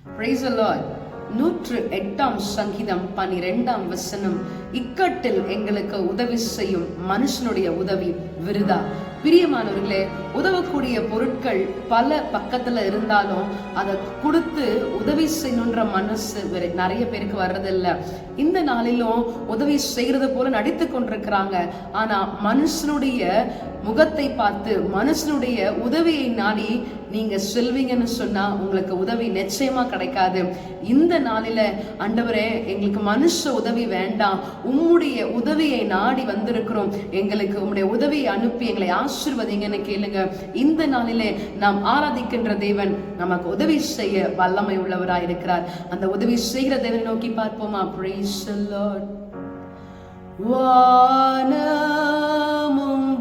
Praise the Lord. 108 சங்கீதம் 12 இக்கட்டில் எங்களுக்கு உதவி செய்யும் மனுஷனுடைய உதவி விருதா. பிரியமானவர்களே, உதவக்கூடிய பொருட்கள் பல பக்கத்துல இருந்தாலும் அதை கொடுத்து உதவி செய்யணுன்ற மனசு நிறைய பேருக்கு வர்றதில்ல. இந்த நாளிலும் உதவி செய்யறது போல நடித்து கொண்டிருக்கிறாங்க. ஆனா மனுஷனுடைய முகத்தை பார்த்து மனுஷனுடைய உதவியை நாடி நீங்க செல்வீங்கன்னு சொன்னா உங்களுக்கு உதவி நிச்சயமா கிடைக்காது. இந்த நாளில ஆண்டவரே, எங்களுக்கு மனுஷ உதவி வேண்டாம், உம்முடைய உதவியை நாடி வந்திருக்கிறோம், எங்களுக்கு உம்முடைய உதவியை அனுப்பி எங்களை ஆசீர்வதிங்கன்னு கேளுங்க. இந்த நாளிலே நாம் ஆராதிக்கின்ற தேவன் நமக்கு உதவி செய்ய வல்லமை உள்ளவராய் இருக்கிறார். அந்த உதவி செய்கிற தேவனை நோக்கி பார்ப்போமா? Praise the Lord. வானமும்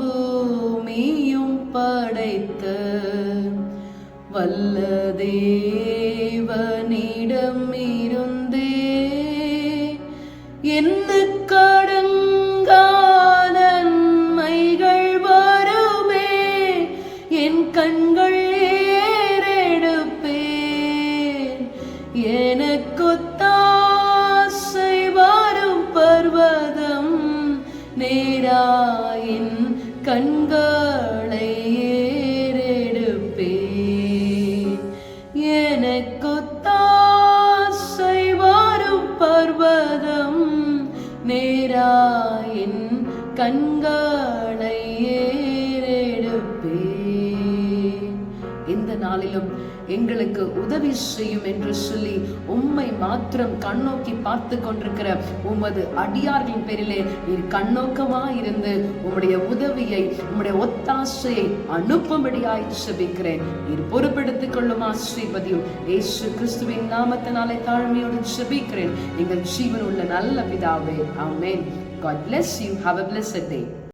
பூமியும் படைத்த வல்ல தேவனிடம் இருந்தே என்ன கடங்கான நன்மைகள் வருமே, என் கண்கள் ஏறெடுப்பேன். எனக்கொத்தாசை வரும் பர்வதம் நேராயின் கண்களை ஏறெடுப்பேன். எனக்கொத்தாசை வரும் பர்வதம் நேராயின் கண்களை ஏறெடுப்பேன். இந்த நாளிலும் எங்களுக்கு உதவி செய்யும் என்று சொல்லி உம்மை மாத்திரம் கண்ணோக்கி பார்த்து கொண்டிருக்கிற உமது அடியார்களின் பேரிலே நீர் கண்ணோக்கமா இருந்து உம்முடைய உதவியை உம்முடைய ஒத்தாசையை அனுப்பும்படியாய் ஜெபிக்கிறேன். நீர் பொறுப்பெடுத்துக் கொள்ளும் ஆசீர்வதியும் இயேசு கிறிஸ்துவின் நாமத்தினாலே தாழ்மையோடு ஜெபிக்கிறேன் எங்கள் ஜீவன் உள்ள நல்ல பிதாவே. ஆமென். God bless you. Have a blessed day.